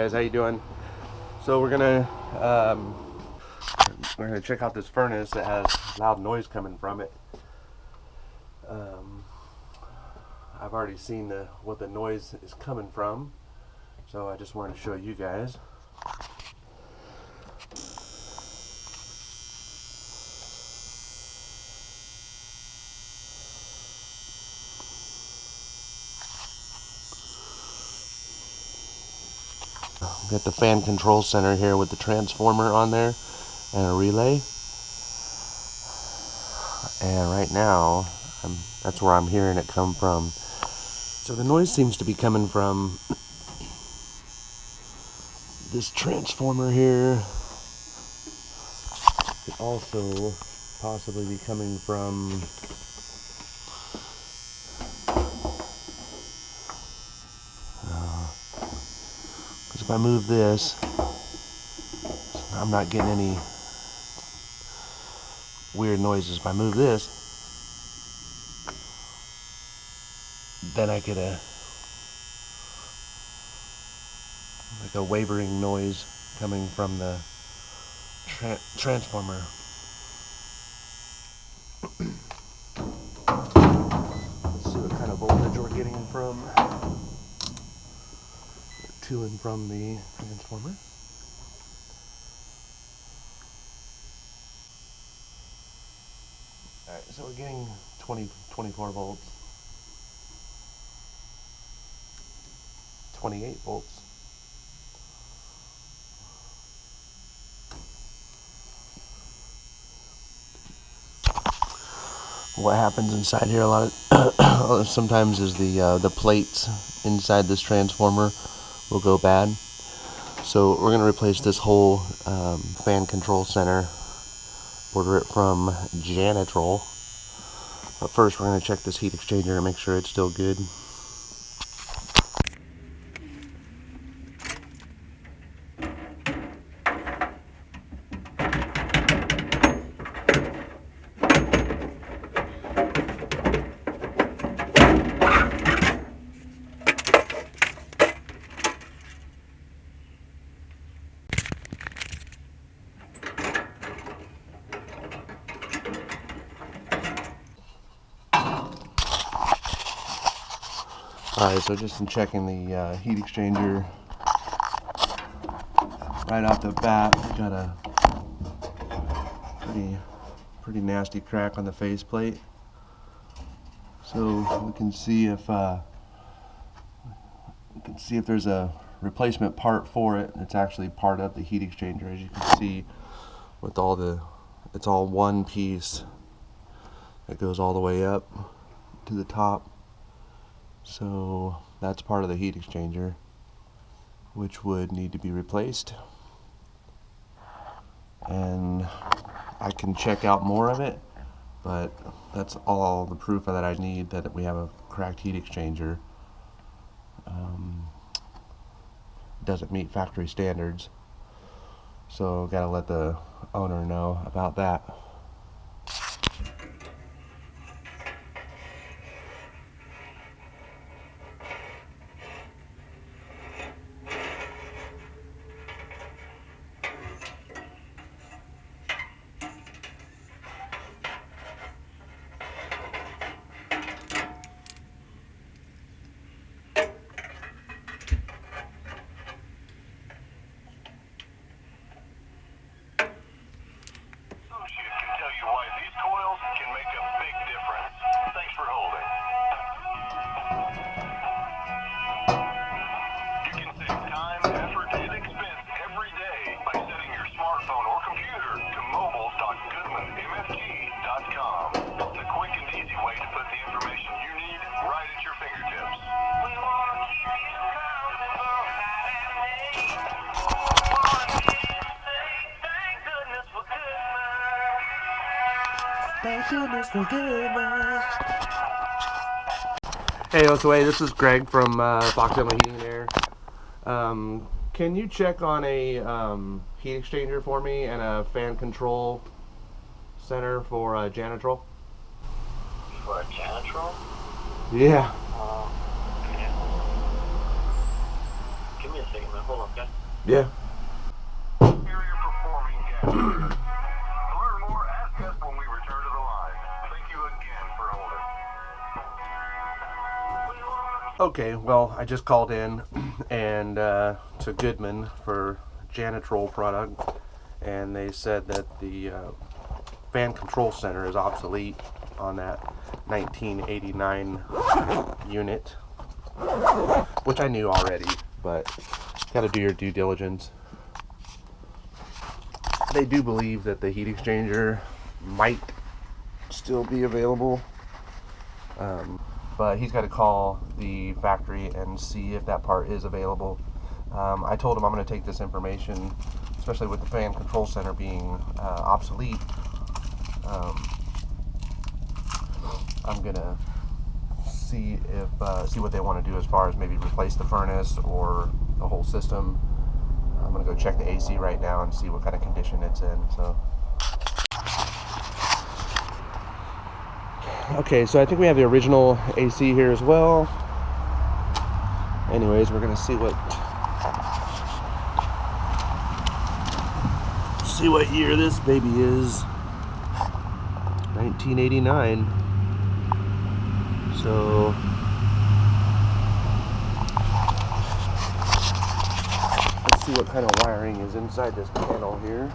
guys, how you doing? So we're gonna check out this furnace that has loud noise coming from it. I've already seen what the noise is coming from, so I just wanted to show you guys. Got the fan control center here with the transformer on there and a relay. And right now, that's where I'm hearing it come from. So the noise seems to be coming from this transformer here. It also possibly be coming from if I move this, I'm not getting any weird noises. If I move this, then I get a wavering noise coming from the transformer. Let's see what kind of voltage we're getting from to and from the transformer. Alright, so we're getting 24 volts, 28 volts, what happens inside here a lot of sometimes is the plates inside this transformer will go bad. So we're going to replace this whole fan control center, order it from Janitrol. But first we're going to check this heat exchanger and make sure it's still good. Alright, so just in checking the heat exchanger right off the bat, we got a pretty nasty crack on the faceplate. So we can see if there's a replacement part for it. It's actually part of the heat exchanger, as you can see, with it's all one piece that goes all the way up to the top. So that's part of the heat exchanger, which would need to be replaced. And I can check out more of it, but that's all the proof that I need that we have a cracked heat exchanger. Doesn't meet factory standards, so gotta let the owner know about that. Thank goodness for goodness. Hey OSOA, this is Greg from Fox Family Heating and Air. Can you check on a heat exchanger for me and a fan control center for Janitrol? For a Janitrol? Yeah. Okay. Give me a second, man. Hold on, okay? Yeah. Superior performing gas. To learn more, ask us when we return to the line. Thank you again for holding. Okay, well, I just called in and to Goodman for Janitrol product, and they said that the fan control center is obsolete on that 1989 unit, which I knew already, but gotta do your due diligence. They do believe that the heat exchanger might still be available, but he's got to call the factory and see if that part is available. I told him I'm going to take this information, especially with the fan control center being obsolete. I'm going to see what they want to do as far as maybe replace the furnace or the whole system. I'm going to go check the AC right now and see what kind of condition it's in. So. Okay, so I think we have the original AC here as well. Anyways, we're gonna see what year this baby is. 1989. So let's see what kind of wiring is inside this panel here.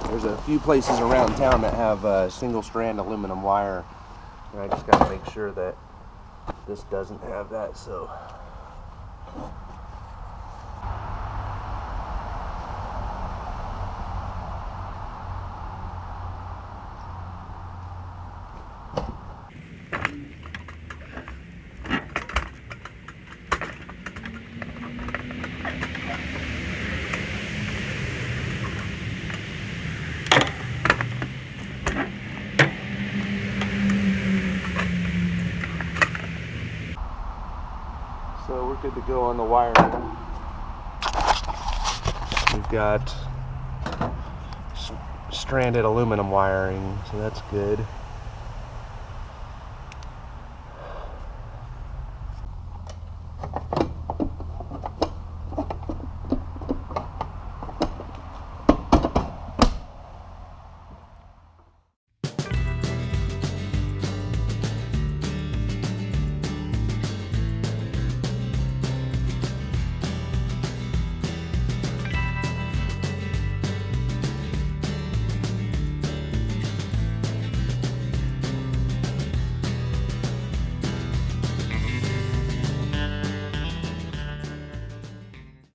There's a few places around town that have single strand aluminum wire, and I just got to make sure that this doesn't have that. So we're good to go on the wiring. We've got stranded aluminum wiring, so that's good.